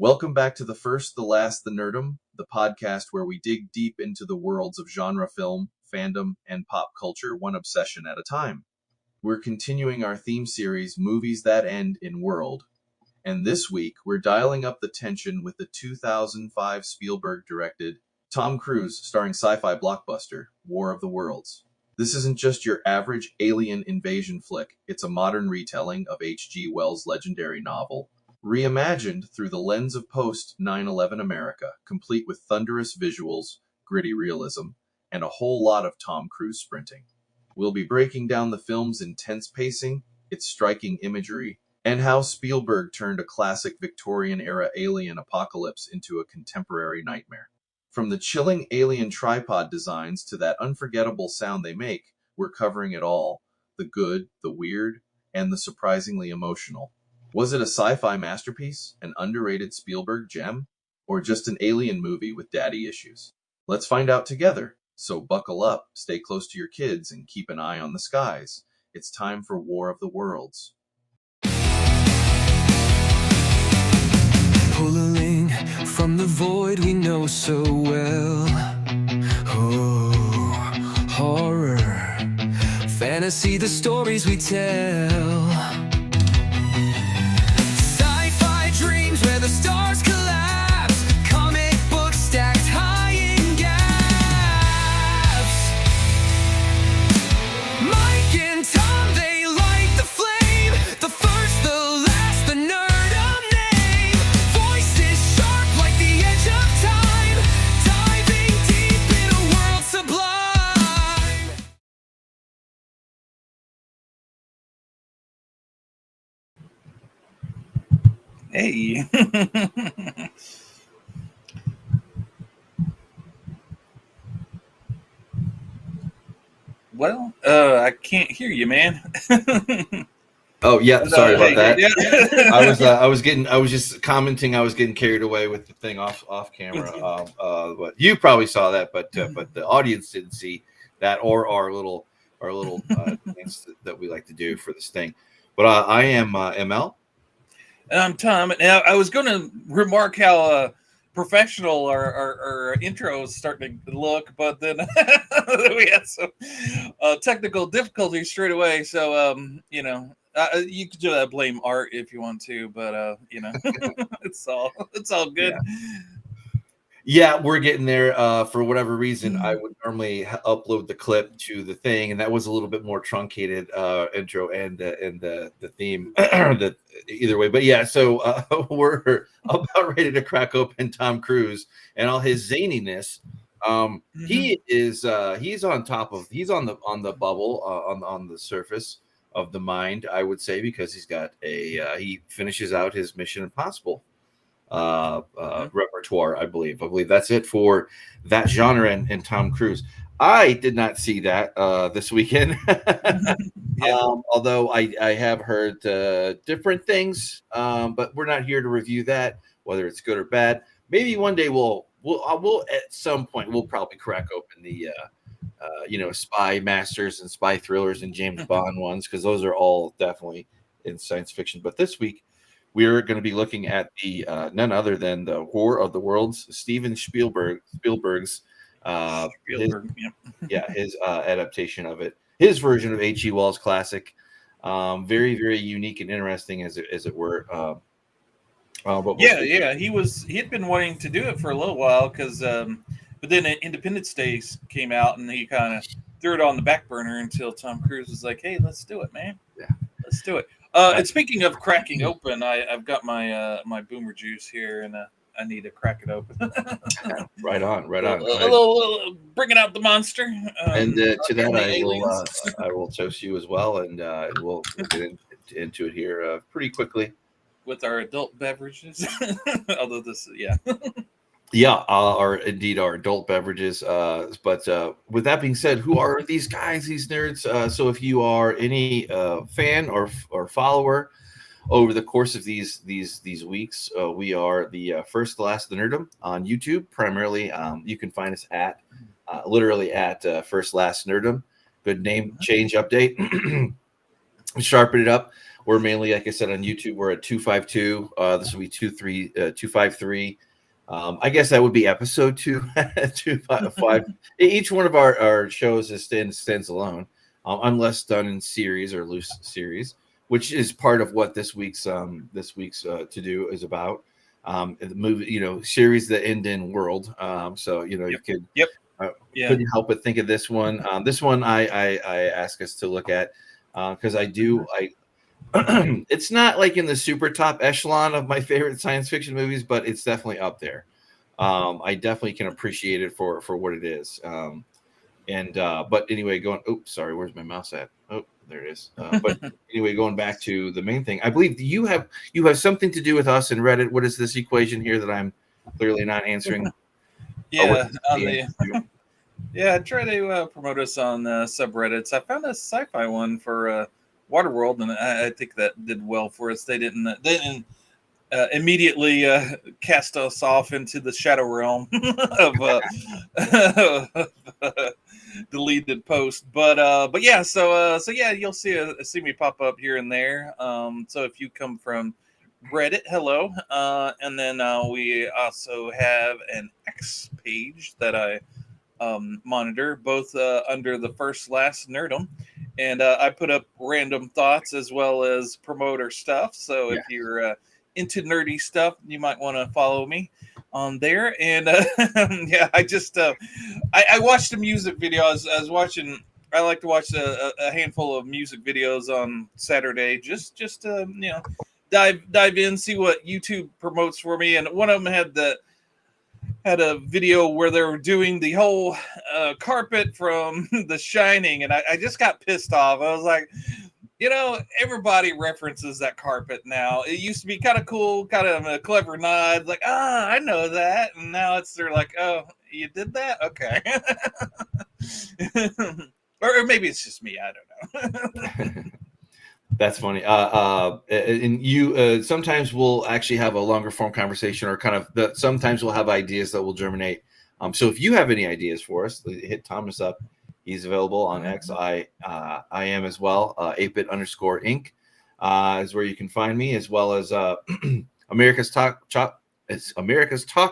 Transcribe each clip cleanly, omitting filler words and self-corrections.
Welcome back to the First, the Last, the Nerdom, the podcast where we dig deep into the worlds of genre film, fandom, and pop culture, one obsession at a time. We're continuing our theme series, Movies That End in World. And this week, we're dialing up the tension with the 2005 Spielberg-directed, Tom Cruise starring sci-fi blockbuster, War of the Worlds. This isn't just your average alien invasion flick, it's a modern retelling of H.G. Wells' legendary novel, reimagined through the lens of post-9/11 America, complete with thunderous visuals, gritty realism, and a whole lot of Tom Cruise sprinting. We'll be breaking down the film's intense pacing, its striking imagery, and how Spielberg turned a classic Victorian-era alien apocalypse into a contemporary nightmare. From the chilling alien tripod designs to that unforgettable sound they make, we're covering it all. The good, the weird, and the surprisingly emotional. Was it a sci-fi masterpiece, an underrated Spielberg gem, or just an alien movie with daddy issues? Let's find out together. So buckle up, stay close to your kids, and keep an eye on the skies. It's time for War of the Worlds. Pulling from the void we know so well. Oh, horror, fantasy, the stories we tell. Sci-fi dreams where the stars collapse. Comic books stacked high in gaps. Mike and Tom, they light the flame. The first, the last, the Nerdom name. Voices sharp like the edge of time. Diving deep in a world sublime. Hey. Well, I can't hear you, man. Oh yeah, sorry about that. Yeah. I was just commenting. I was getting carried away with the thing off camera. But you probably saw that, but the audience didn't see that, or our little dance that we like to do for this thing. But I am ML. And I'm Tom. Now, I was going to remark how professional our intro is starting to look, but then we had some technical difficulties straight away. So, you could blame art if you want to, but it's all good. Yeah, we're getting there. For whatever reason, I would normally upload the clip to the thing, and that was a little bit more truncated intro and the theme. Either way, but yeah. So we're about ready to crack open Tom Cruise and all his zaniness. He is he's on the bubble on the surface of the mind, I would say, because he's got he finishes out his Mission Impossible repertoire. I believe that's it for that genre and Tom Cruise. I did not see that this weekend. Although I have heard different things, but we're not here to review that, whether it's good or bad. Maybe one day we'll at some point we'll probably crack open the spy masters and spy thrillers and James Bond ones, because those are all definitely in science fiction. But this week we're going to be looking at the none other than the War of the Worlds, Steven Spielberg's his adaptation of it, his version of H.G. Wells' classic. Very, very unique and interesting, as it were. He had been wanting to do it for a little while, because but then Independence Day came out and he kind of threw it on the back burner until Tom Cruise was like, "Hey, let's do it, man. Yeah, let's do it." And speaking of cracking open, I've got my boomer juice here, and I need to crack it open. Right on. Bringing out the monster. And to that, I will toast you as well, and we'll get into it here pretty quickly with our adult beverages. Although our adult beverages. But with that being said, who are these guys, these nerds? So if you are any fan or follower over the course of these weeks, we are the FirstLastNerdom on YouTube primarily. You can find us at literally at FirstLastNerdom. Good name change update. sharpen it up. We're mainly, like I said, on YouTube. We're at 252. This will be 253. I guess that would be episode 255. Each one of our shows stands alone, unless done in series or loose series, which is part of what this week's to do is about. The movie, series that end in world. So you could couldn't help but think of this one. This one I ask us to look at because I it's not like in the super top echelon of my favorite science fiction movies, but it's definitely up there. I definitely can appreciate it for what it is. But anyway, sorry, where's my mouse at? Oh, there it is. But anyway, going back to the main thing, I believe you have something to do with us and Reddit. What is this equation here that I'm clearly not answering? Yeah, try to promote us on subreddits. I found a sci-fi one for Waterworld, and I think that did well for us. They didn't immediately cast us off into the shadow realm of deleted post. But yeah, so yeah, you'll see me pop up here and there. So if you come from Reddit, hello, and then we also have an X page that I monitor, both under the FirstLastNerdom, and I put up random thoughts as well as promoter stuff. So if you're into nerdy stuff, you might want to follow me on there. And yeah, I watched a music video. I was watching. I like to watch a handful of music videos on Saturday, just to dive in, see what YouTube promotes for me. And one of them had a video where they were doing the whole carpet from The Shining, and I just got pissed off. I was like, everybody references that carpet now. It used to be kind of cool, kind of a clever nod, like, I know that, and now they're like, oh, you did that? Okay. or maybe it's just me. I don't know. That's funny. And you sometimes we'll actually have a longer form conversation, or sometimes we'll have ideas that will germinate. So if you have any ideas for us, hit Thomas up. He's available on X. I am as well. ApeIt.Ink is where you can find me, as well as America's Talk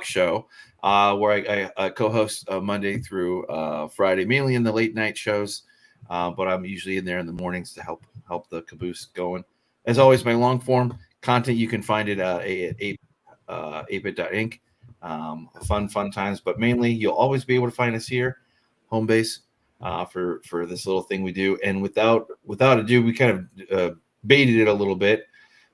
Show, where I co-host Monday through Friday, mainly in the late night shows. But I'm usually in there in the mornings to help the caboose going. As always, my long form content, you can find it at ApeIt.Ink. Fun times, but mainly you'll always be able to find us here, home base, for this little thing we do. And without ado, we kind of baited it a little bit,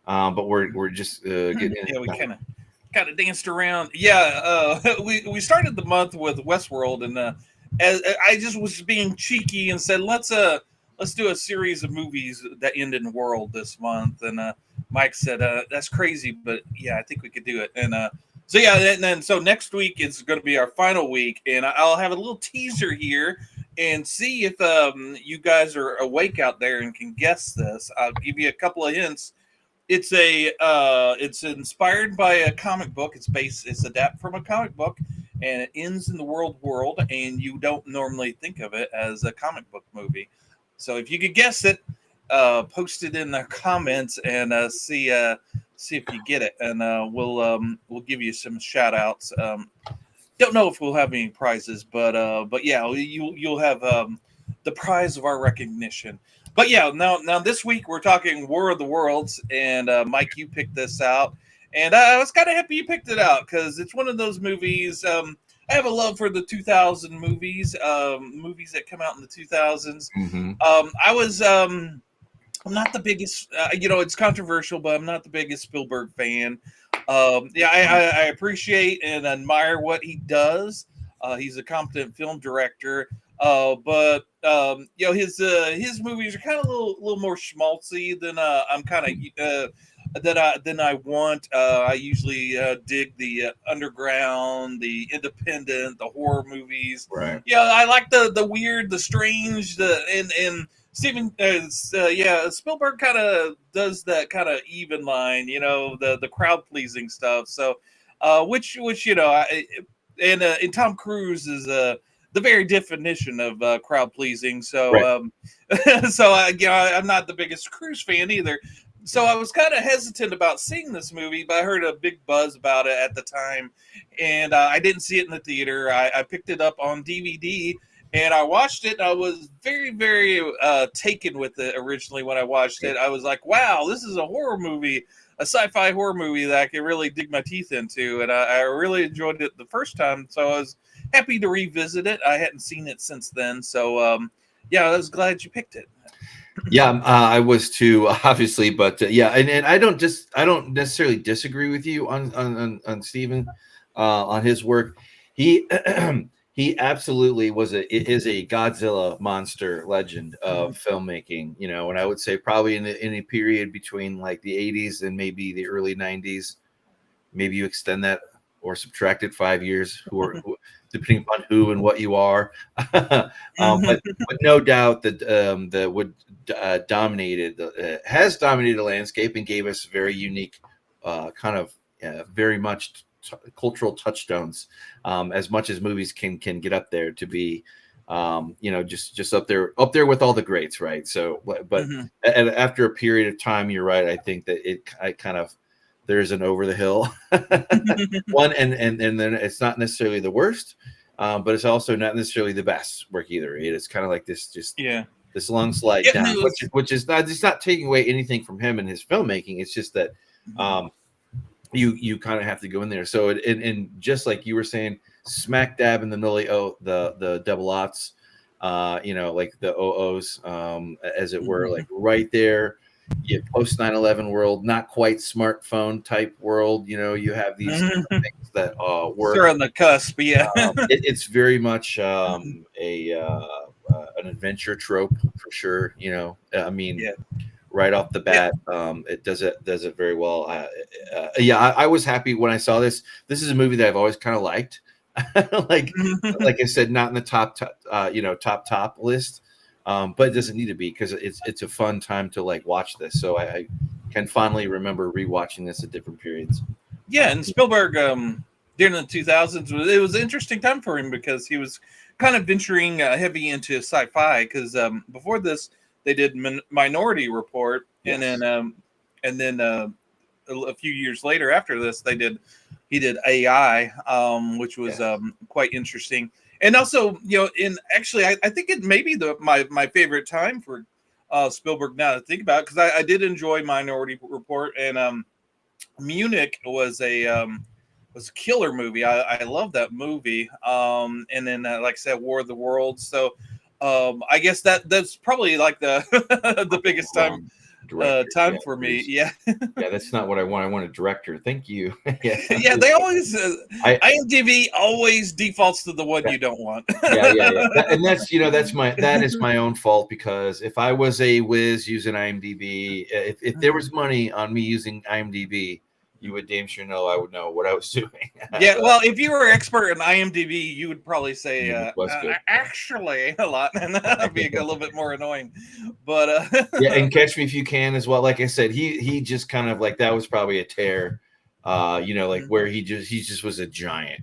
but we're just getting in. Yeah, we kind of danced around. Yeah, we started the month with Westworld, and as I just was being cheeky and said, let's do a series of movies that end in world this month. And Mike said, that's crazy, but yeah, I think we could do it. And so yeah, and then so next week is going to be our final week, and I'll have a little teaser here and see if you guys are awake out there and can guess this. I'll give you a couple of hints. It's inspired by a comic book. It's adapted from a comic book, and it ends in the world, and you don't normally think of it as a comic book movie. So if you could guess it, post it in the comments and see if you get it, and we'll give you some shout outs. Don't know if we'll have any prizes, but yeah, you'll have the prize of our recognition. But yeah, now this week we're talking War of the Worlds, and Mike, you picked this out, and I was kind of happy you picked it out because it's one of those movies. I have a love for the 2000 movies, movies that come out in the 2000s. Mm-hmm. I'm not the biggest, it's controversial, but I'm not the biggest Spielberg fan. I appreciate and admire what he does. He's a competent film director. But his movies are kind of a little more schmaltzy than I'm kind of than I want. I usually dig the underground, the independent, the horror movies. Right. Yeah, I like the weird, the strange, and Steven, Spielberg kind of does that kind of even line, the crowd pleasing stuff. So, which and Tom Cruise is the very definition of crowd pleasing. So, Right. I'm not the biggest Cruise fan either. So I was kind of hesitant about seeing this movie, but I heard a big buzz about it at the time, and I didn't see it in the theater. I picked it up on DVD, and I watched it. And I was very, very taken with it originally when I watched it. I was like, wow, this is a horror movie, a sci-fi horror movie that I can really dig my teeth into, and I really enjoyed it the first time. So I was happy to revisit it. I hadn't seen it since then, so I was glad you picked it. Yeah, I was too, obviously, but and I don't necessarily disagree with you on Steven on his work. He he absolutely is a Godzilla monster legend of filmmaking, and I would say probably in a period between like the 80s and maybe the early 90s. Maybe you extend that or subtract it 5 years, depending upon who and what you are. But no doubt that has dominated the landscape and gave us very unique kind of very much cultural touchstones, as much as movies can get up there to be just up there with all the greats, right? So but after a period of time, you're right, I think that I kind of there's an over the hill one, and then it's not necessarily the worst, but it's also not necessarily the best work either. It's kind of like this this long slide down, which is not, it's not taking away anything from him and his filmmaking. It's just that you kind of have to go in there. So and just like you were saying, smack dab in the middle of the double aughts, like the OOs, as it were, like right there. You post 9/11 world, not quite smartphone type world. You have these things that work. They're on the cusp, yeah. It's very much an adventure trope for sure. Right off the bat, it does it very well. I was happy when I saw this. This is a movie that I've always kind of liked. like I said, not in the top list. But it doesn't need to be, because it's a fun time to like watch this. So I can fondly remember rewatching this at different periods. Yeah, and Spielberg during the 2000s, it was an interesting time for him because he was kind of venturing heavy into sci-fi. Because before this, they did Minority Report, yes. and then a few years later after this, he did AI, which was quite interesting. And also, I think it may be my favorite time for Spielberg now to think about it, because I did enjoy Minority Report, and Munich was a killer movie. I love that movie. And then, like I said, War of the Worlds. So I guess that's probably like the the biggest time for me. Yeah. Yeah, that's not what I want. I want a director. Thank you. Yeah, they always IMDb always defaults to the one you don't want. Yeah. And that is my own fault, because if I was a whiz using IMDb, if there was money on me using IMDb, you would damn sure know I would know what I was doing. Yeah, well, if you were an expert in IMDb, you would probably say actually a lot, and that'd be a little bit more annoying. But yeah, and Catch Me If You Can as well. Like I said, he just kind of like, that was probably a tear, like where he just was a giant,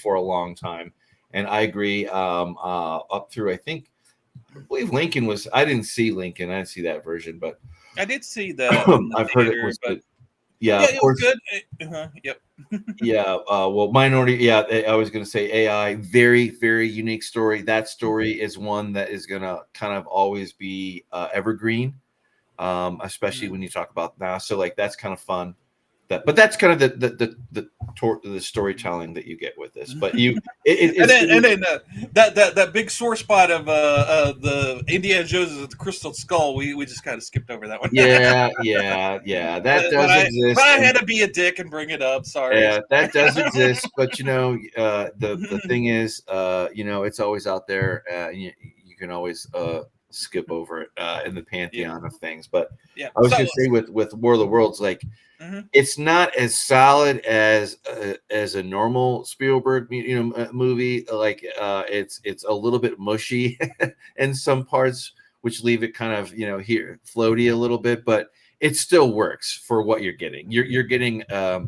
for a long time. And I agree, up through I believe Lincoln was. I didn't see Lincoln. I didn't see that version, but I did see that. I've heard it was good. Yeah, it was good. Yep. Well, Minority. Yeah, I was going to say AI. Very, very unique story. That story is one that is going to kind of always be evergreen, especially when you talk about now. So, like, that's kind of fun. But that's kind of the storytelling that you get with this. But that big sore spot of the Indiana Jones' the Crystal Skull, we just kind of skipped over that one. Yeah. That does exist. But I had to be a dick and bring it up. Sorry. Yeah, that does exist. But the thing is, it's always out there. You can always skip over it in the pantheon of things. But I was going to say with War of the Worlds, like. It's not as solid as a normal Spielberg movie. Like it's a little bit mushy in some parts, which leave it kind of here floaty a little bit, but it still works for what you're getting. You're getting a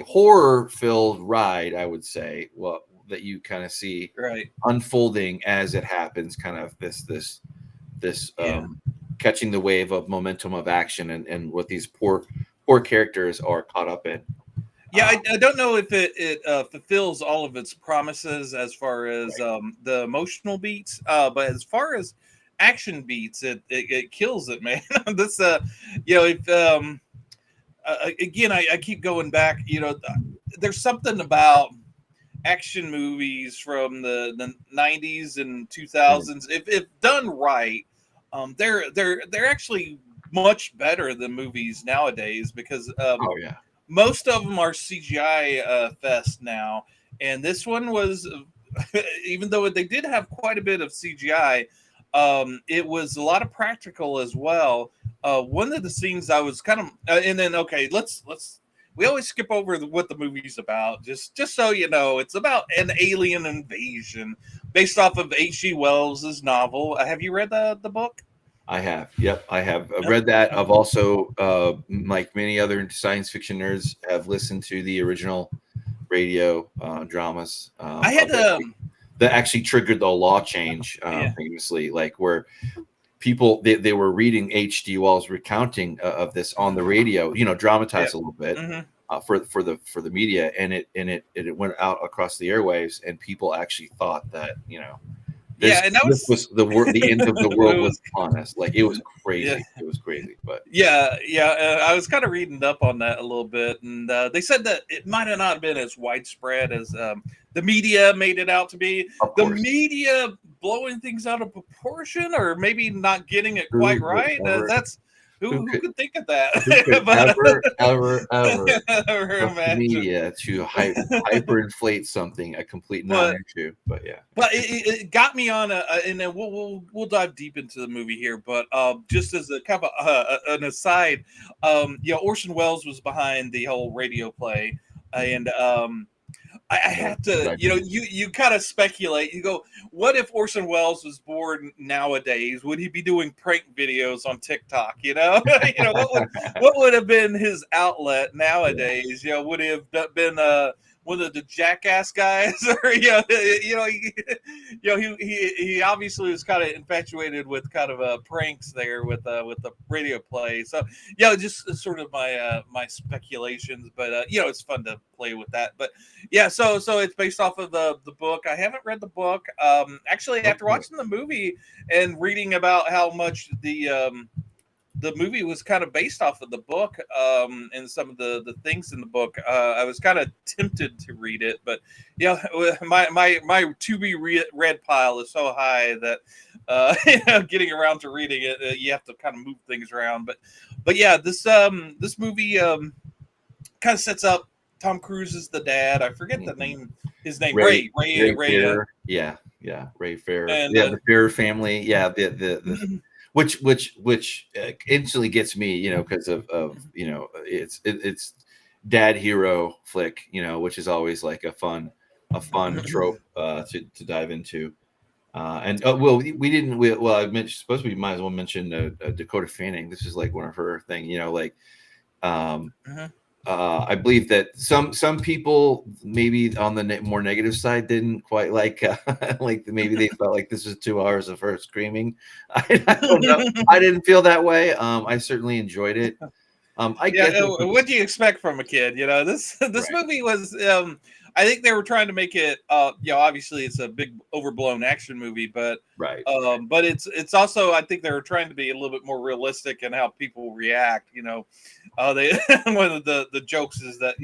horror filled ride, I would say. Well, that you kind of see Right. unfolding as it happens, kind of this Yeah. catching the wave of momentum of action and what these poor characters are caught up in. Yeah, I don't know if it fulfills all of its promises as far as the emotional beats, but as far as action beats, it kills it, man. This if again, I keep going back. There's something about action movies from the 90s and 2000s. If done right, they're actually much better than movies nowadays because Oh yeah. most of them are CGI fest now, and this one was, even though they did have quite a bit of CGI, it was a lot of practical as well. One of the scenes I was kind of, and then okay, let's we always skip over what the movie's about, just so you know, it's about an alien invasion based off of H.G. Wells's novel. Have you read the book? I have. Yep, I have read that. I've also, like many other science fiction nerds, have listened to the original radio dramas. I had that actually triggered the law change famously, like where people they were reading H.G. Wells' recounting of this on the radio, dramatized a little bit for the media, and it went out across the airwaves, and people actually thought that this was the end of the world was upon us. Like it was crazy. Yeah. It was crazy. But I was kind of reading up on that a little bit, and they said that it might have not been as widespread as the media made it out to be. The media blowing things out of proportion, or maybe not getting it quite right. That's who could think of that? ever imagine media to hyperinflate something, a complete non-issue. But yeah, but it got me on and then we'll dive deep into the movie here. But just as a kind of an aside, Orson Welles was behind the whole radio play, and I had to, you kind of speculate. You go, what if Orson Welles was born nowadays? Would he be doing prank videos on TikTok? What would have been his outlet nowadays? Would he have been one of the Jackass guys, or he obviously was kind of infatuated with kind of pranks there with the radio play. So just sort of my speculations, but it's fun to play with that. But so it's based off of the book. I haven't read the book. Actually, after watching the movie and reading about how much the movie was kind of based off of the book, and some of the things in the book, I was kind of tempted to read it, but my to be read pile is so high that getting around to reading it, you have to kind of move things around. But this movie kind of sets up Tom Cruise as the dad. I forget his name. Ray. Fair. Ray Fair. And the Fair family. Yeah, the which instantly gets me, because of it's dad hero flick, which is always like a fun trope to dive into. I suppose we might as well mention Dakota Fanning. This is like one of her thing, I believe that some people maybe on the more negative side didn't quite like maybe they felt like this was 2 hours of her screaming. I don't know. I didn't feel that way. I certainly enjoyed it. What do you expect from a kid? This movie was. I think they were trying to make it. Obviously it's a big overblown action movie, but but it's also, I think they were trying to be a little bit more realistic in how people react. They one of the jokes is that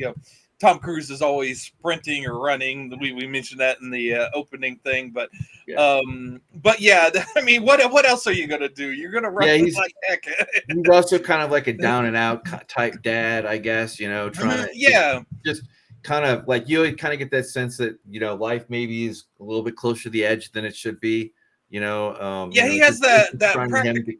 Tom Cruise is always sprinting or running. We mentioned that in the opening thing, but I mean, what else are you gonna do? You're gonna run like heck. He's also kind of like a down and out type dad, I guess. Trying to just kind of like you kind of get that sense that life maybe is a little bit closer to the edge than it should be. He has that practical to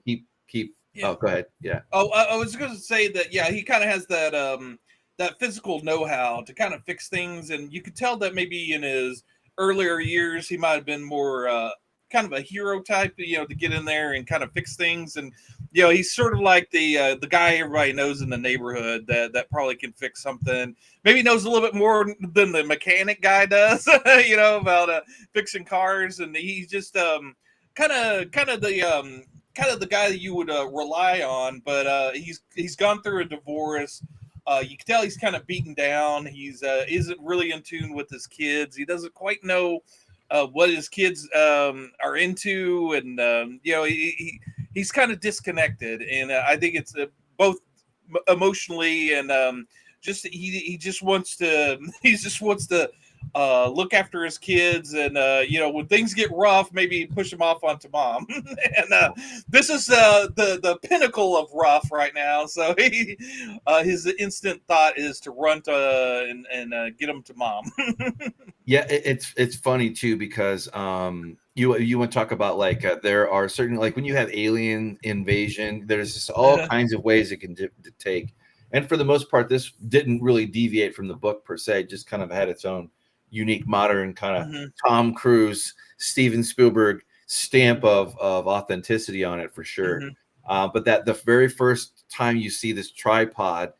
keep. Yeah. Oh, go ahead. Yeah. Oh, I was going to say that. Yeah, he kind of has that physical know-how to kind of fix things, and you could tell that maybe in his earlier years he might have been more kind of a hero type, to get in there and kind of fix things. And he's sort of like the guy everybody knows in the neighborhood that probably can fix something. Maybe knows a little bit more than the mechanic guy does, about fixing cars. And he's just kind of the guy that you would rely on. But he's gone through a divorce. You can tell he's kind of beaten down. He's isn't really in tune with his kids. He doesn't quite know what his kids are into, and he's kind of disconnected. And I think it's both emotionally and just he just wants to look after his kids, and when things get rough, maybe push them off onto mom. And this is the pinnacle of rough right now. So his instant thought is to run to and get him to mom. Yeah, it's funny too, because you want to talk about like there are certain, like when you have alien invasion, there's just all kinds of ways it can take. And for the most part, this didn't really deviate from the book per se, just kind of had its own unique modern kind of Tom Cruise, Steven Spielberg stamp of authenticity on it for sure. But that the very first time you see this tripod,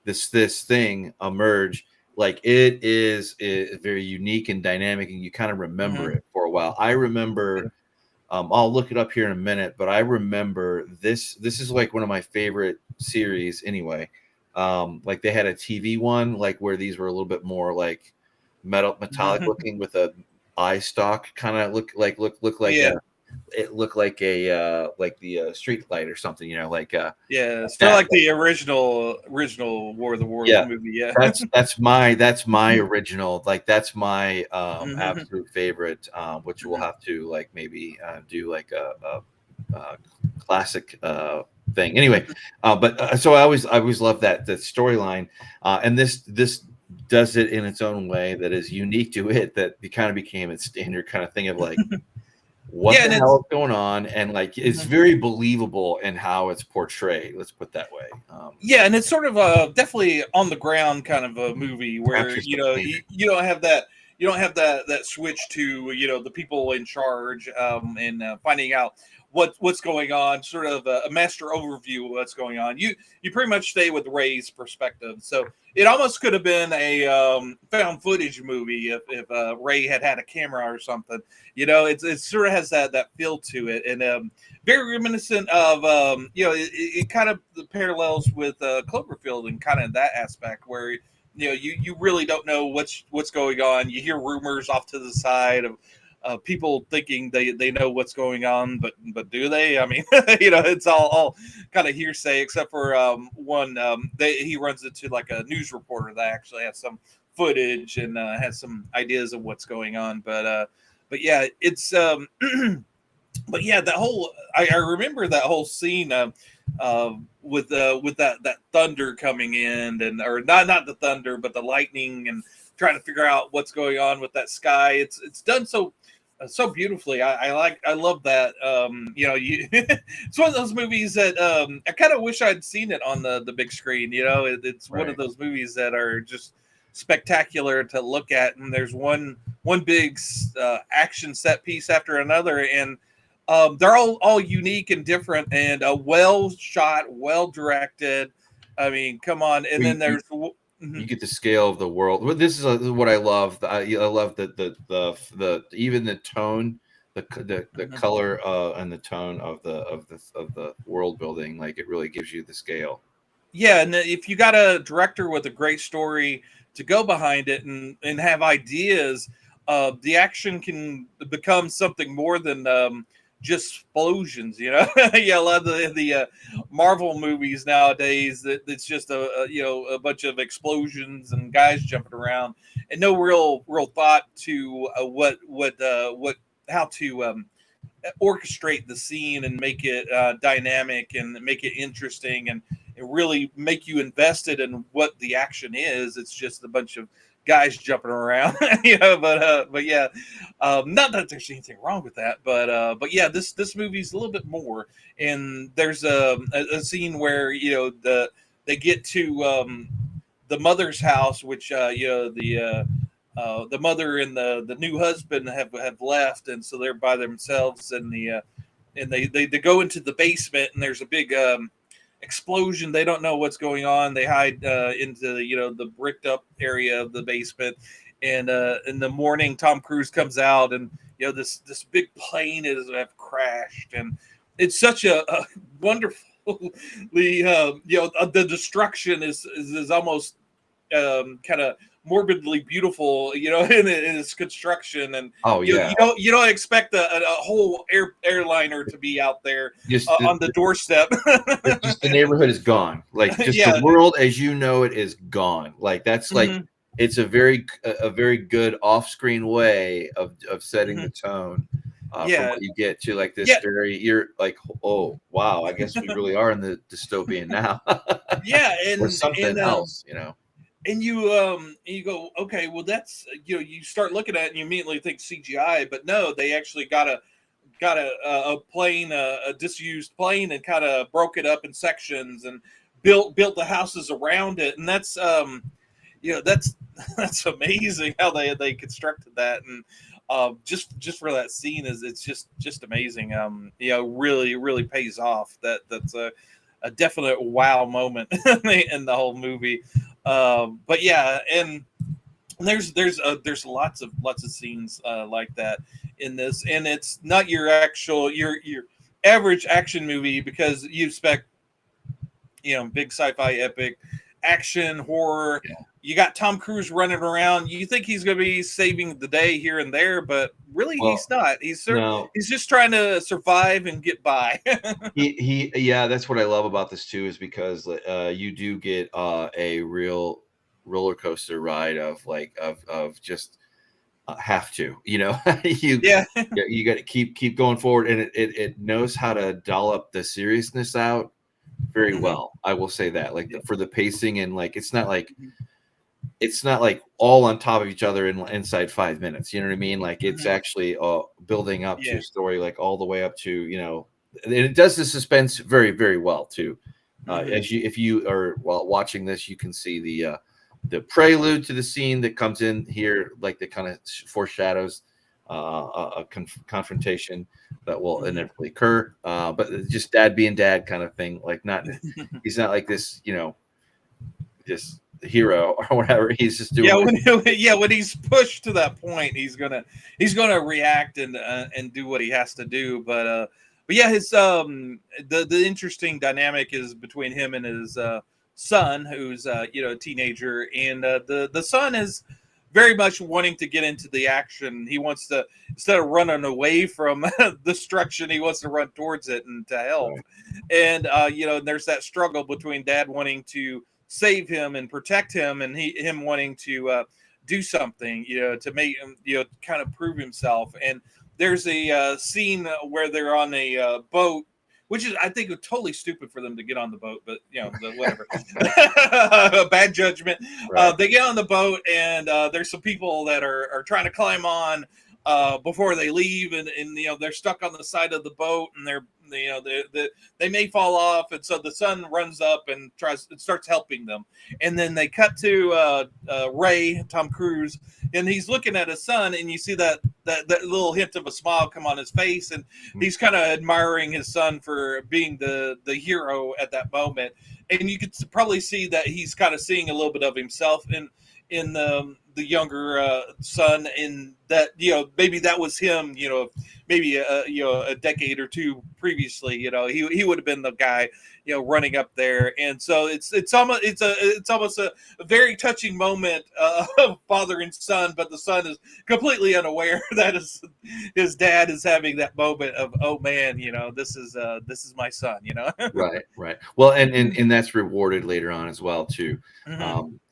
this thing emerge, like it is very unique and dynamic, and you kind of remember it for a while. I remember, I'll look it up here in a minute, but I remember this is like one of my favorite series anyway. Like they had a TV one, like where these were a little bit more like metallic looking with a eye stalk, kind of look like it looked like a like the street light or something, like still like the original War of the Worlds movie. That's my original, like that's my absolute favorite, which we'll have to like maybe do like a classic thing anyway. But so I always loved that storyline, and this does it in its own way that is unique to it, that it kind of became its standard kind of thing of like what the hell is going on, and like it's very believable in how it's portrayed, let's put that way. And it's sort of definitely on the ground kind of a movie where you don't have that switch to the people in charge and finding out what's going on, sort of a master overview of what's going on. You pretty much stay with Ray's perspective. So it almost could have been a found footage movie if Ray had a camera or something. It sort of has that feel to it, and very reminiscent of it kind of parallels with Cloverfield and kind of that aspect where you really don't know what's going on. You hear rumors off to the side of people thinking they know what's going on, but do they? I mean, it's all kind of hearsay, except for one. He runs into like a news reporter that actually has some footage and has some ideas of what's going on. But yeah, it's but yeah, that whole I remember that whole scene with that thunder coming in, or not the thunder, but the lightning, and trying to figure out what's going on with that sky. It's done so beautifully. I love that. It's one of those movies that I kind of wish I'd seen it on the big screen. It's one of those movies that are just spectacular to look at, and there's one big action set piece after another, and they're all unique and different, and well shot, well directed. I mean, come on. And then there's you get the scale of the world. Well, this is what I love. I love the even the tone, the color and the tone of the world building. Like it really gives you the scale. Yeah, and if you got a director with a great story to go behind it and have ideas, the action can become something more than just explosions. Yeah, a lot of the Marvel movies nowadays it's just a bunch of explosions and guys jumping around and no real thought to how to orchestrate the scene and make it dynamic and make it interesting and really make you invested in what the action is. It's just a bunch of guys jumping around, but yeah, not that there's anything wrong with that, but yeah, this movie's a little bit more. And there's a scene where they get to the mother's house, which the mother and the new husband have left, and so they're by themselves. And they go into the basement, and there's a big explosion. They don't know what's going on. They hide into the bricked up area of the basement. And in the morning, Tom Cruise comes out, and this big plane have crashed, and it's such a wonderful. The destruction is almost kind of morbidly beautiful, in its construction. And you don't expect a whole airliner to be out there on the doorstep. Just the neighborhood is gone. Like just the world as you know it is gone. Like that's like it's a very good off-screen way of setting the tone. From what you get to like this very, you're like, oh wow, I guess we really are in the dystopian now. And or something else, And you go, okay, well that's you start looking at it and you immediately think CGI, but no, they actually got a plane, a disused plane, and kind of broke it up in sections and built the houses around it, and that's that's amazing how they constructed that. And just for that scene it's just amazing. Really pays off. That's a definite wow moment in the whole movie. But yeah, and there's lots of scenes like that in this, and it's not your average action movie, because you expect big sci-fi epic action horror. You got Tom Cruise running around. You think he's going to be saving the day here and there, but really he's not. He's just trying to survive and get by. That's what I love about this too, is because you do get a real roller coaster ride of just have to, you got to keep going forward, and it knows how to doll up the seriousness out very well. I will say that, for the pacing, and it's not like all on top of each other inside 5 minutes. You know what I mean? It's actually building up to a story, all the way up to, and it does the suspense very, very well too. If you are watching this, you can see the prelude to the scene that comes in here, that kind of foreshadows a confrontation that will inevitably occur. But just dad being dad kind of thing, he's not like this, just hero or whatever. He's just doing when he's pushed to that point, he's gonna react and do what he has to do. But yeah, his the interesting dynamic is between him and his son, who's a teenager, and the son is very much wanting to get into the action. He wants to, instead of running away from destruction, he wants to run towards it and to help. And there's that struggle between dad wanting to save him and protect him, and him wanting to do something, to make him, kind of prove himself. And there's a scene where they're on a boat, which is, I think, totally stupid for them to get on the boat, but whatever. Bad judgment. Right. They get on the boat, and there's some people that are trying to climb on before they leave, and they're stuck on the side of the boat, and they may fall off, and so the son runs up and starts helping them. And then they cut to Ray, Tom Cruise, and he's looking at his son, and you see that little hint of a smile come on his face, and he's kind of admiring his son for being the hero at that moment. And you could probably see that he's kind of seeing a little bit of himself in the younger son, in that maybe that was him, maybe a decade or two previously, he would have been the guy running up there. And so it's almost a very touching moment of father and son, but the son is completely unaware that his dad is having that moment of, oh man, this is my son. right. Well, and that's rewarded later on as well too.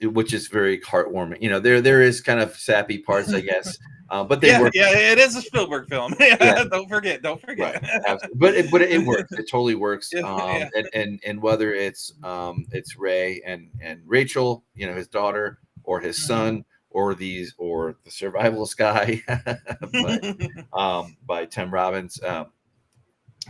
Which is very heartwarming. There is kind of sappy parts, I guess, but they work. Yeah, it is a Spielberg film. Don't forget. Right. But it works. It totally works. And whether it's Ray and Rachel, his daughter, or his son, or the survivalist guy, by Tim Robbins.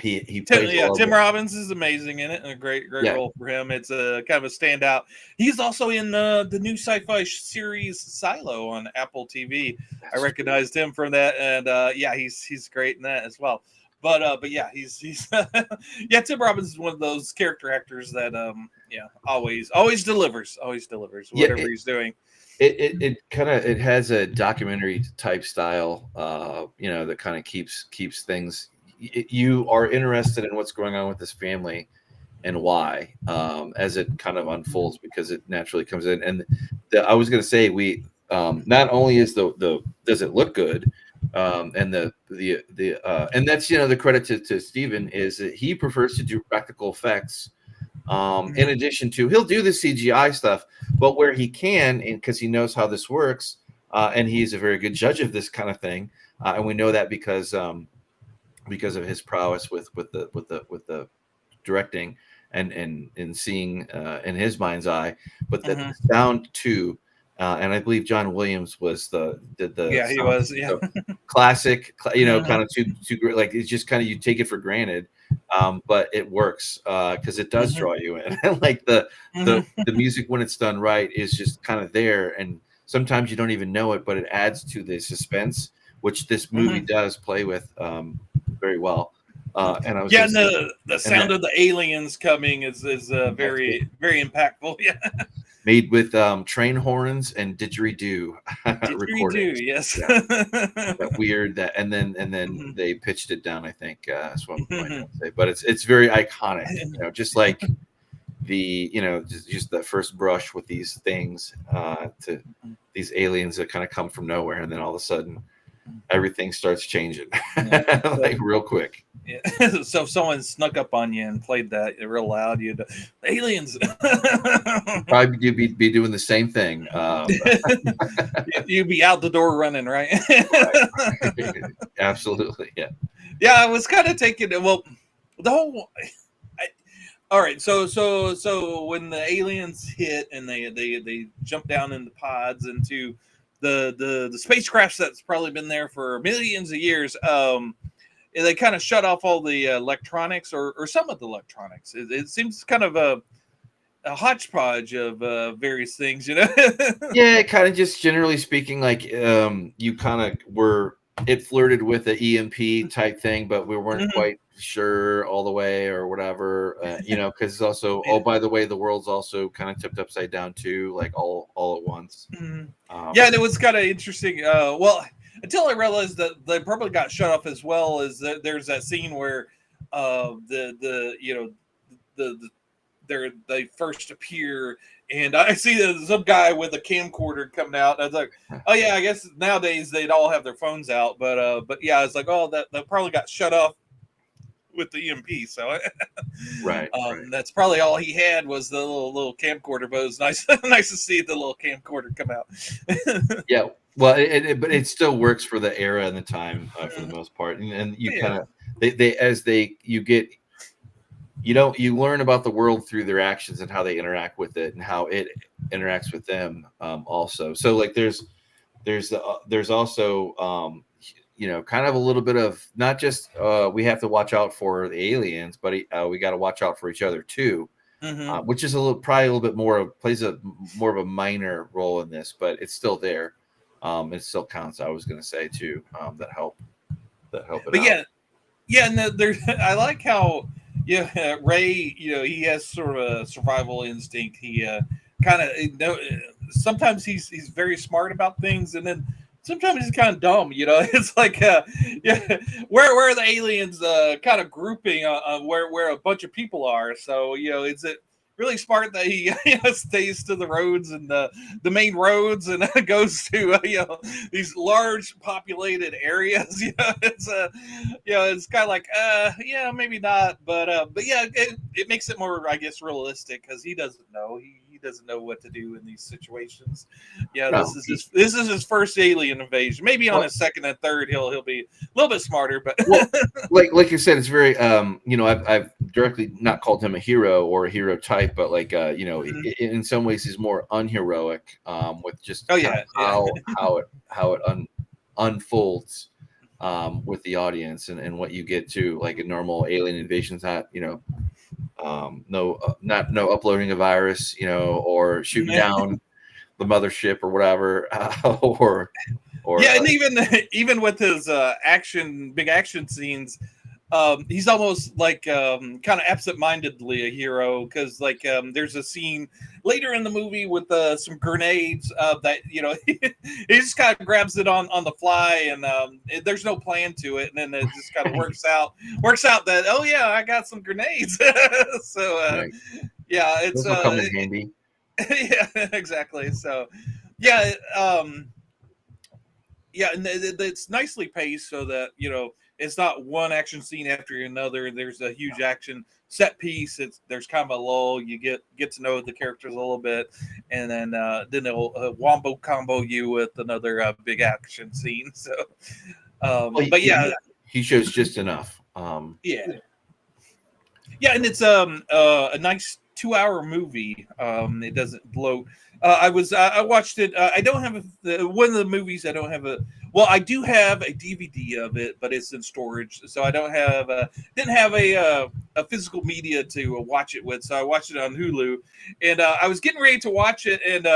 he Tim, plays a lot Tim of, Robbins is amazing in it, and a great yeah. role for him. It's a kind of a standout. He's also in the new sci-fi series Silo on Apple TV. I recognized him from that, and yeah, he's great in that as well. But yeah, he's yeah. Tim Robbins is one of those character actors that yeah, always delivers whatever he's doing. It kind of it has a documentary type style, that kind of keeps things. You are interested in what's going on with this family and why, as it kind of unfolds, because it naturally comes in. And I was going to say, we not only is the does it look good, and and that's the credit to Steven, is that he prefers to do practical effects. In addition to, he'll do the CGI stuff, but where he can, and because he knows how this works, and he's a very good judge of this kind of thing, and we know that because of his prowess with the directing and seeing in his mind's eye, but the sound too. And I believe John Williams did the Yeah, he sound. was, yeah. So classic, kind of too great. Like, it's just kind of, you take it for granted, but it works because it does draw you in. Like the music, when it's done right, is just kind of there, and sometimes you don't even know it, but it adds to the suspense, which this movie does play with very well. And I was and the sound of the aliens coming is very impactful. Yeah. Made with train horns and didgeridoo recordings. Yes. Yeah. That weird and then they pitched it down, I think. That's what I'm going to say. But it's very iconic, just like the just the first brush with these things, to these aliens that kind of come from nowhere, and then all of a sudden everything starts changing like real quick. Yeah. So if someone snuck up on you and played that real loud, you'd aliens. Probably you'd be doing the same thing. You'd be out the door running, right? Right. Absolutely, yeah. Yeah, I was kind of taking it. Well, the whole. All right, so when the aliens hit and they jump down in the pods into the spacecraft that's probably been there for millions of years, they kind of shut off all the electronics or some of the electronics. It seems kind of a hodgepodge of various things, Yeah, kind of just generally speaking, like you kind of were. It flirted with the EMP type thing, but we weren't quite sure all the way or whatever, because it's also, oh, by the way, the world's also kind of tipped upside down too, like all at once. Yeah, and it was kind of interesting. Well, until I realized that they probably got shut off as well, as there's that scene where they first appear, and I see some guy with a camcorder coming out. And I was like, oh yeah, I guess nowadays they'd all have their phones out, but yeah, I was like, oh, that probably got shut off with the EMP. So right. That's probably all he had was the little camcorder. But it was nice to see the little camcorder come out. Yeah, well, but it still works for the era and the time for the most part, and you kind of you learn about the world through their actions and how they interact with it and how it interacts with them, also. So like there's also kind of a little bit of not just we have to watch out for the aliens, but we got to watch out for each other too, which is probably a little bit more plays more of a minor role in this, but it's still there. It still counts. I was going to say too, that help. But out. Yeah, and I like how Ray, he has sort of a survival instinct. He kind of sometimes he's very smart about things, and then sometimes he's kind of dumb. It's like where are the aliens kind of grouping where a bunch of people are? So is it really smart that he stays to the roads and the main roads and goes to these large populated areas? It's kind of like maybe not, but yeah, it makes it more, I guess, realistic, because he doesn't know. He doesn't know what to do in these situations. This is his first alien invasion. Maybe on his second and third he'll be a little bit smarter, but like you said, it's very I've directly not called him a hero or a hero type, but like in some ways he's more unheroic, with just how it unfolds. with the audience and what you get to, like a normal alien invasion's not, no uploading a virus, or shooting down the mothership or whatever, or yeah, and even with his big action scenes, he's almost like kind of absent-mindedly a hero, because there's a scene later in the movie with some grenades that he just kind of grabs it on the fly, and there's no plan to it, and then it just kind of works out that, oh yeah, I got some grenades. So right. yeah, it's Those will come in handy. yeah, exactly. So yeah, yeah, and it's nicely paced so that it's not one action scene after another. There's a huge action set piece. There's kind of a lull. You get to know the characters a little bit, and then they'll wombo combo you with another big action scene. So, but yeah, he shows just enough. Yeah, and it's a nice 2-hour movie. It doesn't bloat. I watched it. I don't have one of the movies. I don't have I do have a DVD of it, but it's in storage, so I don't have didn't have a physical media to watch it with. So I watched it on Hulu, and I was getting ready to watch it, and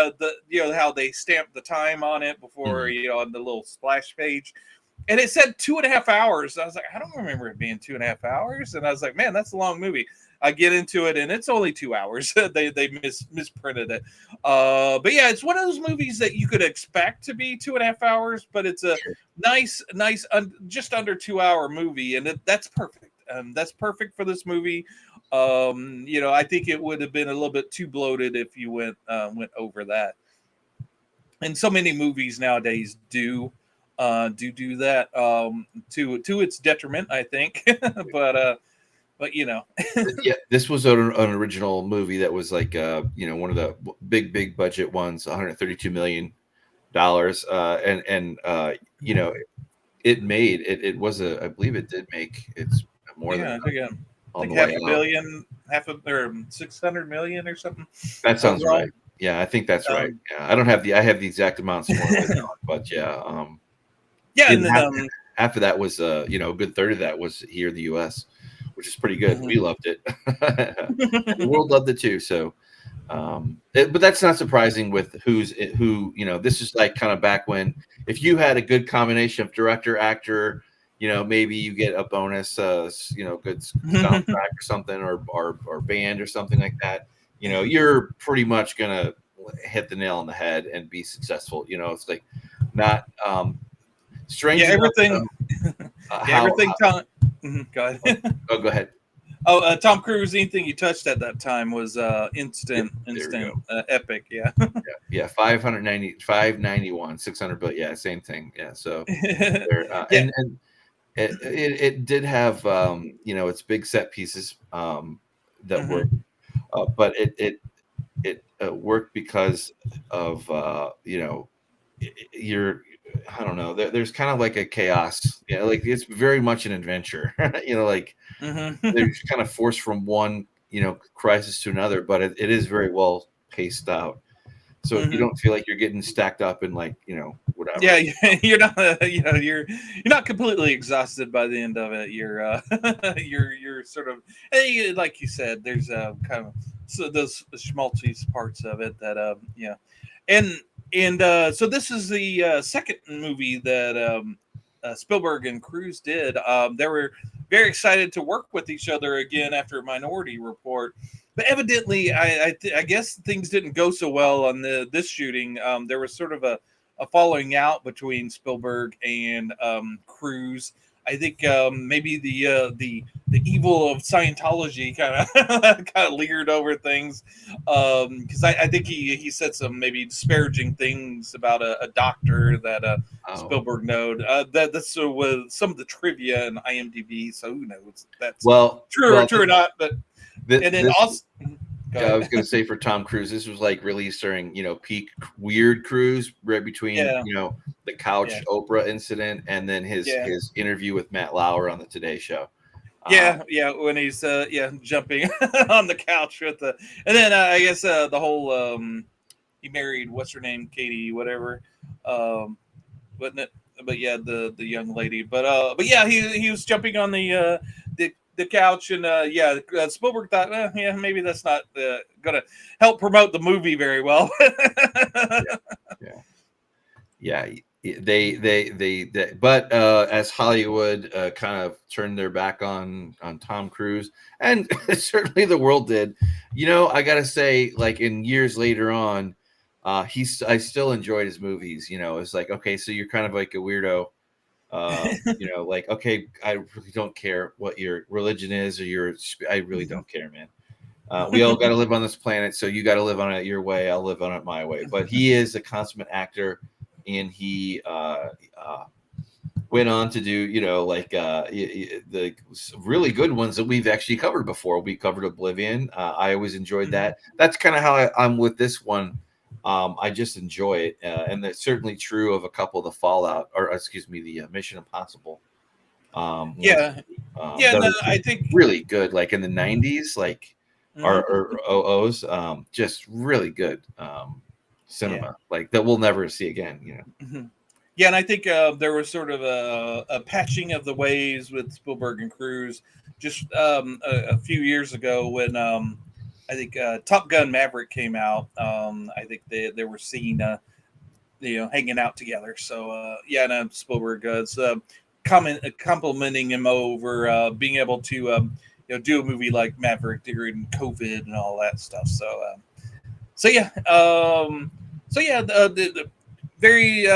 how they stamped the time on it before on the little splash page. And it said 2.5 hours. I was like, I don't remember it being 2.5 hours. And I was like, man, that's a long movie. I get into it, and it's only 2 hours. they misprinted it. But yeah, it's one of those movies that you could expect to be 2.5 hours, but it's a nice, just under 2-hour movie, and that's perfect. That's perfect for this movie. I think it would have been a little bit too bloated if you went over that. And so many movies nowadays do that to its detriment, I think. But yeah, this was an original movie that was like one of the big budget ones, $132 million, and it made it was I believe it did make it's more than like half a billion, or 600 million or something. That sounds right. Yeah, I think that's right. Yeah, I have the exact amounts more, but yeah. Yeah, and then after that was a good third of that was here in the U.S., which is pretty good. We loved it. The world loved it too. So, but that's not surprising with who. This is like kind of back when if you had a good combination of director, actor, maybe you get a bonus, good soundtrack or something, or band or something like that. You're pretty much gonna hit the nail on the head and be successful. It's like not. Strange. Yeah, everything. Everything. Go ahead. Go ahead. Tom Cruise. Anything you touched at that time was instant, epic. Yeah. Yeah. 591, 600, but yeah, same thing. Yeah. So, and it did have its big set pieces that worked, but it worked because of I don't know. There's kind of like a chaos. Like it's very much an adventure. They're kind of forced from one, crisis to another, but it is very well paced out. So you don't feel like you're getting stacked up in whatever. Yeah, you're not. You're not completely exhausted by the end of it. You're you're sort of, like you said. There's kind of those schmaltzy parts of it that And so this is the second movie that Spielberg and Cruise did. They were very excited to work with each other again after Minority Report. But evidently, I guess things didn't go so well on this shooting. There was sort of a falling out between Spielberg and Cruise. I think maybe the evil of Scientology kind of leered over things, because I think he said some maybe disparaging things about a doctor that Spielberg knowed. That's with some of the trivia in IMDb. So who knows? That's true or not. But I was going to say for Tom Cruise, this was like released during peak weird Cruise, right between the couch Oprah incident and then his interview with Matt Lauer on the Today Show. When he's jumping on the couch with and then I guess the whole he married what's her name, Katie whatever, wasn't it? yeah, the young lady. But yeah, he was jumping on the couch, and yeah, Spielberg thought, yeah, maybe that's not gonna help promote the movie very well. Yeah. Yeah. But as Hollywood kind of turned their back on Tom Cruise, and certainly the world did, I gotta say, like in years later on, I still enjoyed his movies. It's like, okay, so you're kind of like a weirdo. Like, okay, I really don't care what your religion is or I really don't care, man. We all got to live on this planet, so you got to live on it your way. I'll live on it my way. But he is a consummate actor, and he went on to do, like the really good ones that we've actually covered before. We covered Oblivion. I always enjoyed that. That's kind of how I'm with this one. I just enjoy it, and that's certainly true of a couple of the Fallout, or excuse me, the Mission Impossible. Yeah, yeah, that no, was I think. really good, like in the '90s, like Mhm. or OOs, just really good cinema, like that we'll never see again. Mhm. Yeah, and I think there was sort of a patching of the ways with Spielberg and Cruise just a few years ago when I think Top Gun Maverick came out. I think they were seen hanging out together. So yeah, and Spielberg is complimenting him over being able to do a movie like Maverick during COVID and all that stuff. So yeah, the very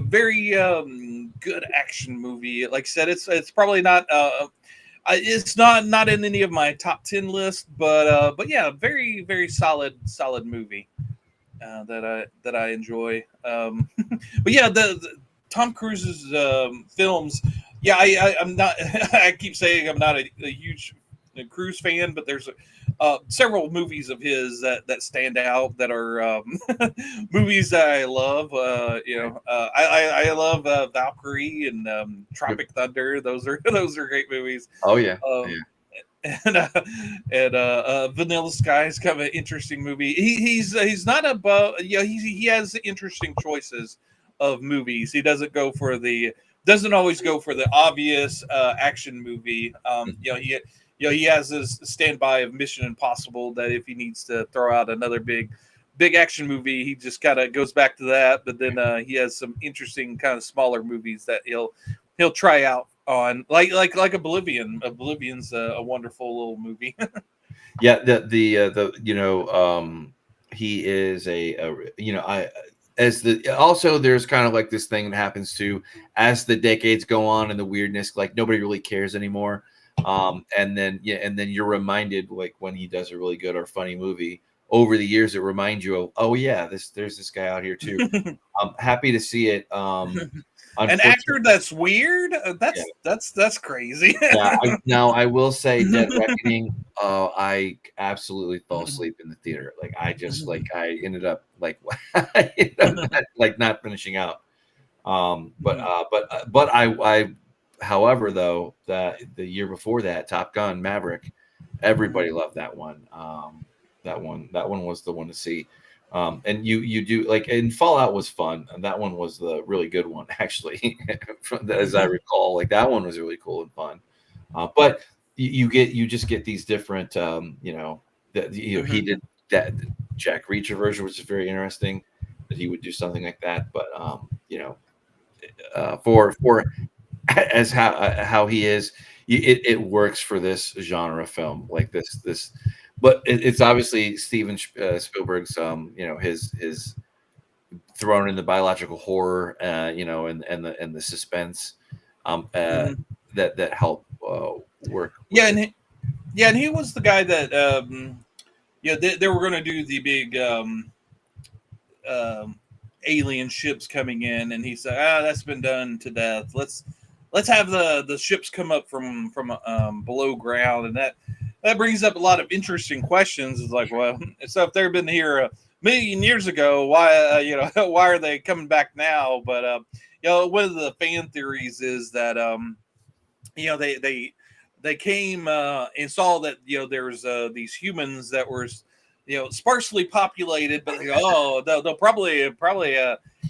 very good action movie. Like I said, it's probably not it's not in any of my top 10 lists, but yeah, very very solid movie that I enjoy. But yeah, the Tom Cruise's films. Yeah, I'm not. I keep saying I'm not a huge Cruise fan, but there's several movies of his that stand out that are movies that I love. I love Valkyrie and Tropic Thunder. Those are great movies. Oh yeah, Um, yeah. and Vanilla Sky is kind of an interesting movie. He's not above. He has interesting choices of movies. He doesn't always go for the obvious action movie. He has his standby of Mission Impossible that if he needs to throw out another big action movie, he just kind of goes back to that. But then he has some interesting kind of smaller movies that he'll try out on like Oblivion. Oblivion's a wonderful little movie. Yeah, he is I as the also there's kind of like this thing that happens too as the decades go on and the weirdness, like nobody really cares anymore. And then you're reminded, like when he does a really good or funny movie over the years, it reminds you of, oh yeah, there's this guy out here too. I'm happy to see it. An actor that's weird. Yeah. That's crazy. Yeah, now I will say Dead Reckoning, I absolutely fell asleep in the theater. Like I just I ended up like like not finishing out. But I however though that the year before that, Top Gun Maverick, everybody loved that one. That one was the one to see. And you do like, and Fallout was fun, and that one was the really good one actually, as I recall. Like that one was really cool and fun. But you just get these different, he did that Jack Reacher version, which is very interesting that he would do something like that. But for as how he is, it works for this genre film, like this. But it's obviously Steven Spielberg's, his thrown in the biological horror, and the suspense, that help work. And he was the guy that they were going to do the big alien ships coming in, and he said, that's been done to death. Let's have the ships come up from below ground, and that brings up a lot of interesting questions. It's like, well, so if they've been here a million years ago, why why are they coming back now? But one of the fan theories is that they came and saw that there was these humans that were sparsely populated, but they go, they'll probably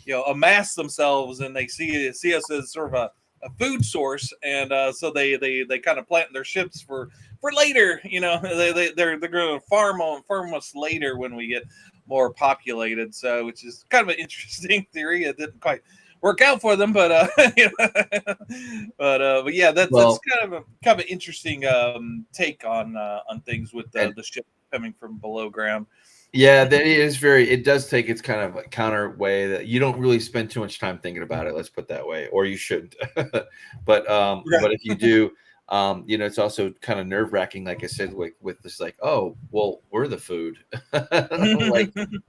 amass themselves, and they see us as sort of a food source, and so they kind of plant their ships for later. They're going to farm us later when we get more populated. So, which is kind of an interesting theory. It didn't quite work out for them, but but yeah, that's kind of an interesting take on things with the ship coming from below ground. Yeah, that is it does take its kind of a counter way that you don't really spend too much time thinking about it. Let's put it that way, or you shouldn't. But if you do, it's also kind of nerve wracking. Like I said, with this, oh, well, we're the food.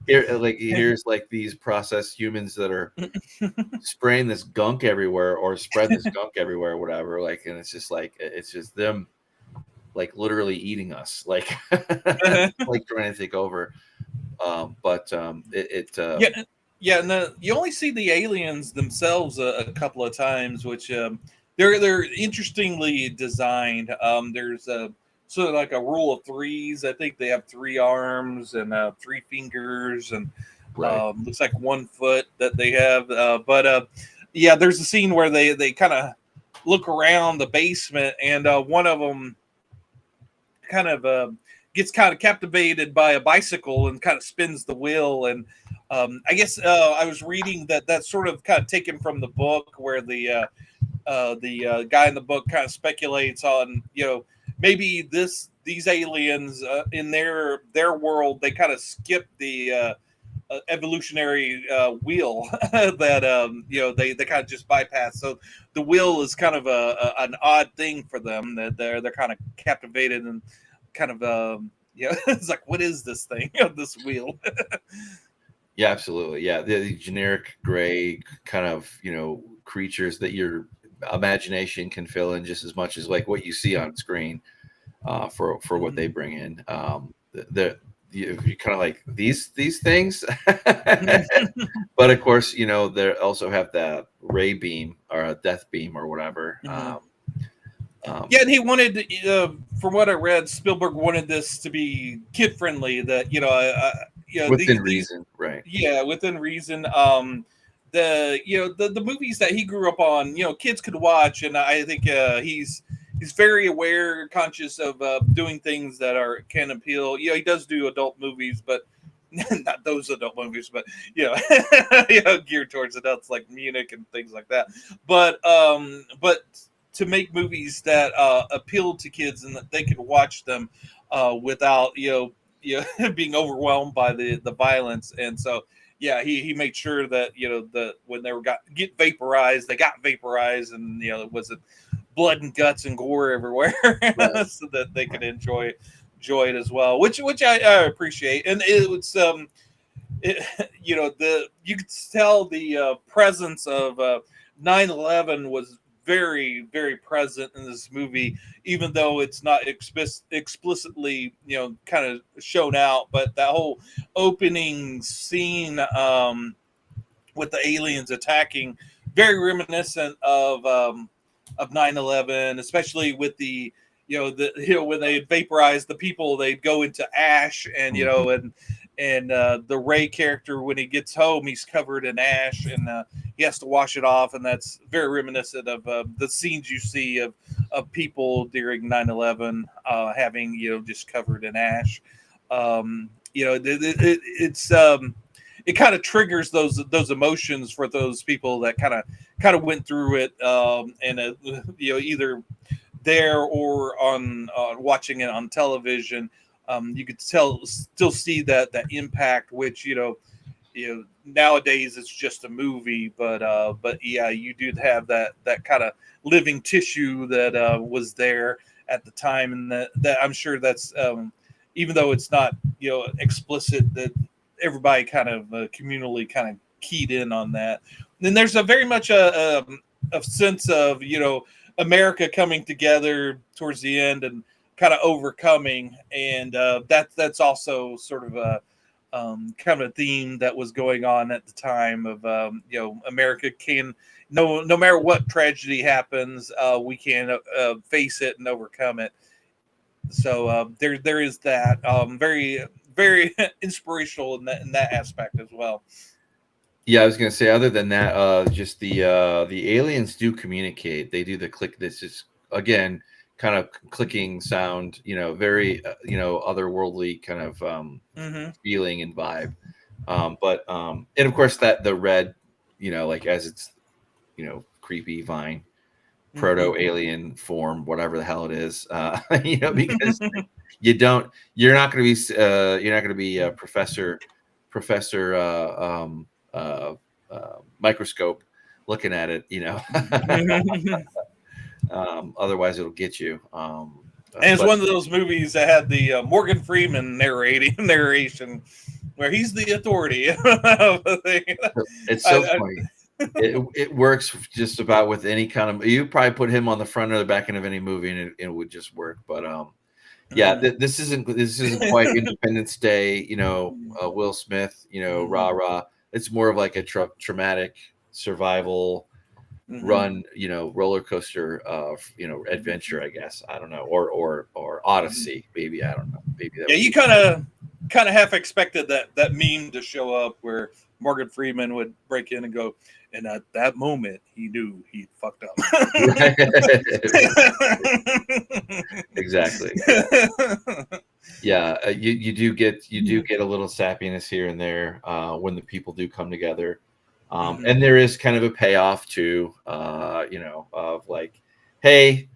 Here's like these processed humans that are spraying this gunk everywhere or spread this gunk everywhere, or whatever. And it's just them, literally eating us, trying to take over. And you only see the aliens themselves a couple of times, which they're interestingly designed. There's sort of like a rule of threes. I think they have 3 arms and 3 fingers, and looks like 1 foot that they have. There's a scene where they kind of look around the basement, and one of them kind of gets kind of captivated by a bicycle and kind of spins the wheel. And I guess I was reading that's sort of kind of taken from the book, where the guy in the book kind of speculates on, maybe these aliens in their world, they kind of skip the evolutionary wheel that they kind of just bypass. So the wheel is kind of an odd thing for them, that they're kind of captivated and kind of it's like, what is this thing? This wheel. Yeah, absolutely. Yeah, the generic gray kind of creatures that your imagination can fill in just as much as what you see on screen for what they bring in. You kind of like these things, but of course they also have that ray beam or a death beam or whatever. And he wanted, from what I read, Spielberg wanted this to be kid friendly. That within reason, right? Yeah, within reason. The movies that he grew up on, kids could watch, and I think he's very aware, conscious of doing things that can appeal. He does do adult movies, but not those adult movies, but geared towards adults, like Munich and things like that. But to make movies that appeal to kids and that they could watch them without being overwhelmed by the violence. And so he made sure that that when they get vaporized, they got vaporized, and it wasn't blood and guts and gore everywhere, right. So that they could enjoy it as well, which I appreciate. And it was you could tell the presence of 9/11 was very, very present in this movie, even though it's not explicitly, kind of shown out. But that whole opening scene with the aliens attacking, very reminiscent of 9/11, especially with the when they vaporize the people, they'd go into ash, and and the Ray character, when he gets home, he's covered in ash, and he has to wash it off, and that's very reminiscent of the scenes you see of people during 9/11 having just covered in ash. It kind of triggers those emotions for those people that kind of went through it, and either there or on watching it on television. You could still see that impact, which nowadays it's just a movie, but yeah, you do have that kind of living tissue that was there at the time, and that I'm sure that's even though it's not explicit, that everybody kind of communally kind of keyed in on that. And then there's a very much a sense of America coming together towards the end and kind of overcoming, and that's also sort of a kind of a theme that was going on at the time of America can no matter what tragedy happens, we can face it and overcome it. So there is that very, very inspirational in that aspect as well. Yeah, I was gonna say. Other than that, just the aliens do communicate. They do the click. This is again kind of clicking sound. Very otherworldly kind of Mm-hmm. feeling and vibe. And of course that the red, like as it's creepy vine proto alien form, whatever the hell it is. Because you're not going to be professor microscope looking at it, otherwise it'll get you. And it's But one of those movies that had the Morgan Freeman narration, where he's the authority. it's so I, funny. It works just about with any kind of. You probably put him on the front or the back end of any movie, and it would just work. But yeah, this isn't quite Independence Day. Will Smith. Rah rah. It's more of like a traumatic survival run. Roller coaster. Adventure. I guess I don't know, or Odyssey. Maybe I don't know. Maybe that. Yeah, you kind of half expected that meme to show up where Morgan Freeman would break in and go, and at that moment he knew he'd fucked up. Exactly. Yeah, you do get a little sappiness here and there when the people do come together, and there is kind of a payoff too, of like, hey.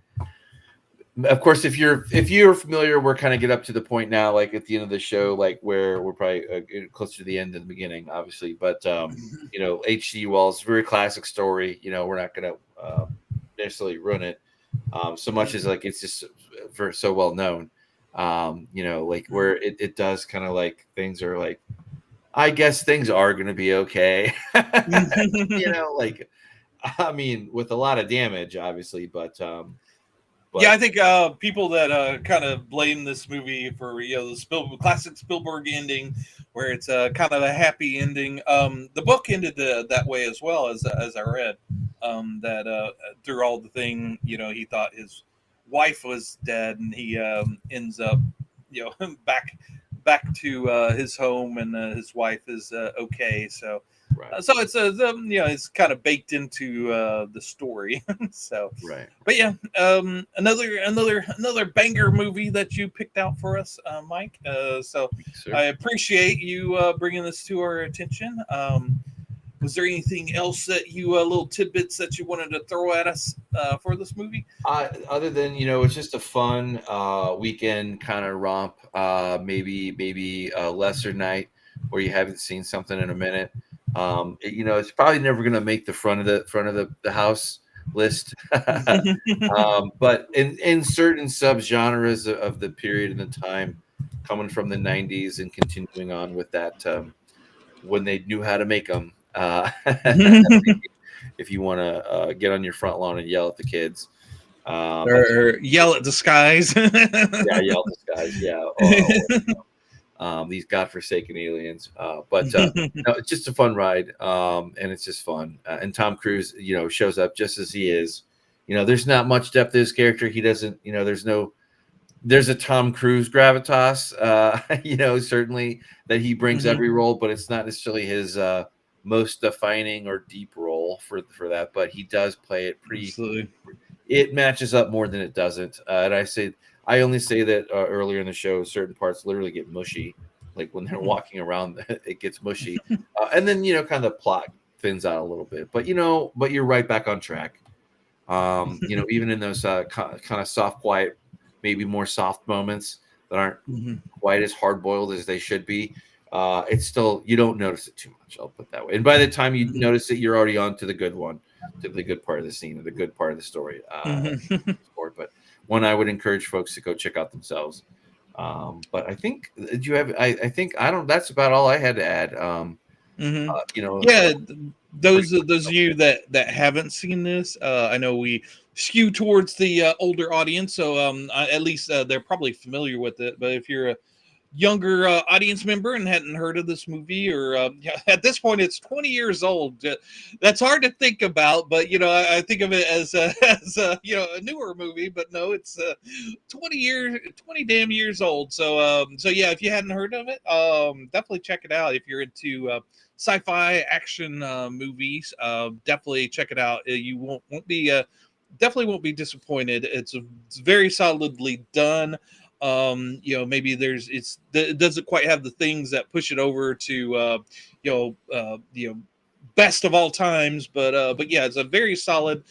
Of course, if you're familiar, we're kind of get up to the point now, like at the end of the show, like where we're probably close to the end of the beginning, obviously. But H.G. Wells, very classic story. We're not going to necessarily ruin it so much as like it's just so well known. Like where it does kind of like things are like, I guess things are going to be okay. Like I mean, with a lot of damage, obviously, but. Yeah, I think people that kind of blame this movie for the classic Spielberg ending, where it's kind of a happy ending. The book ended that way as well, as I read. That through all the thing, he thought his wife was dead, and he ends up, back to his home, and his wife is okay. So. Right. So it's it's kind of baked into the story. So, Right. but yeah, another banger movie that you picked out for us, Mike. So Sure. I appreciate you bringing this to our attention. Was there anything else that little tidbits that you wanted to throw at us for this movie? Other than it's just a fun weekend kind of romp. Maybe a lesser night where you haven't seen something in a minute. It's probably never going to make the front of the house list. But in certain subgenres of the period and the time, coming from the '90s and continuing on with that, when they knew how to make them. If you want to get on your front lawn and yell at the kids, Or yell at the skies. yeah, yell at the skies, yeah. These godforsaken aliens. But no, it's just a fun ride, and it's just fun. And Tom Cruise, shows up just as he is. There's not much depth to his character. He doesn't. There's a Tom Cruise gravitas. Certainly that he brings every role, but it's not necessarily his most defining or deep role for that. But he does play it pretty. Absolutely. It matches up more than it doesn't. And I only say that earlier in the show, certain parts literally get mushy. Like when they're walking around, it gets mushy. And then, kind of the plot thins out a little bit. But you're right back on track. Even in those kind of soft, quiet, maybe more soft moments that aren't quite as hard boiled as they should be. It's still, you don't notice it too much. I'll put it that way. And by the time you notice it, you're already on to the good one, to the good part of the scene, or the good part of the story. But one I would encourage folks to go check out themselves. But I think that's about all I had to add. Yeah, those of you that haven't seen this, I know we skew towards the older audience, so at least they're probably familiar with it. But if you're a younger audience member and hadn't heard of this movie, or at this point it's 20 years old, that's hard to think about, but I think of it as a newer movie, but no, it's 20 damn years old. So yeah, if you hadn't heard of it, definitely check it out if you're into sci-fi action movies. Definitely check it out. You won't be definitely won't be disappointed. It's very solidly done. Maybe it doesn't quite have the things that push it over to best of all times, but yeah, it's a very solid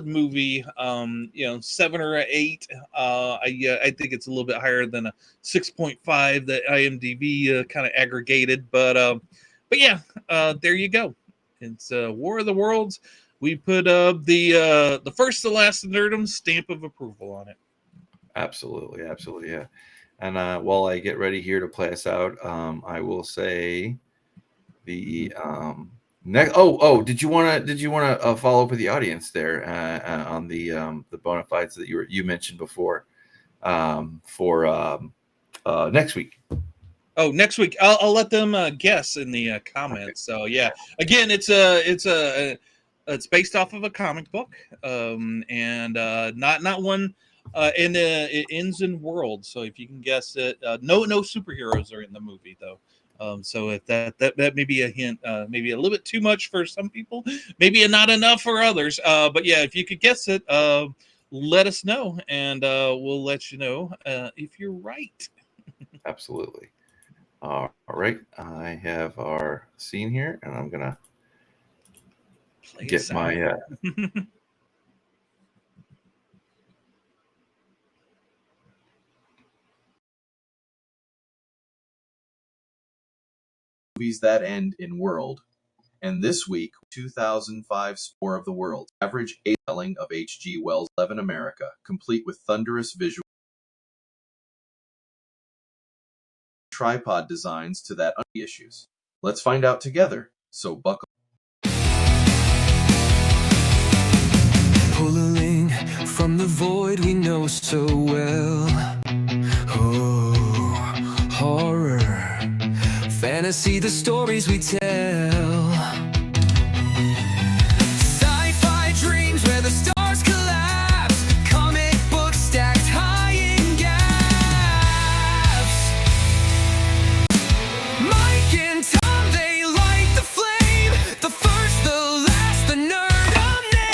movie. 7 or 8. I think it's a little bit higher than a 6.5 that IMDb kind of aggregated, but yeah, there you go. It's War of the Worlds. We put the first to last Nerdom stamp of approval on it. Absolutely, yeah. And while I get ready here to play us out, I will say the next. Did you want to follow up with the audience there on the bona fides that you mentioned before for next week? Oh, next week I'll let them guess in the comments. Okay. So yeah, again, it's based off of a comic book, and not one. And it ends in world. So if you can guess it, no superheroes are in the movie though. So if that may be a hint, maybe a little bit too much for some people, maybe not enough for others. But yeah, if you could guess it, let us know, and we'll let you know if you're right. Absolutely. All right, I have our scene here, and I'm gonna get my. Movies that end in world. And this week, 2005's War of the Worlds, average telling of H.G. Wells' 11 America, complete with thunderous visual tripod designs to that issues. Let's find out together, so buckle. Pulling from the void we know so well. Oh, horror, fantasy, the stories we tell.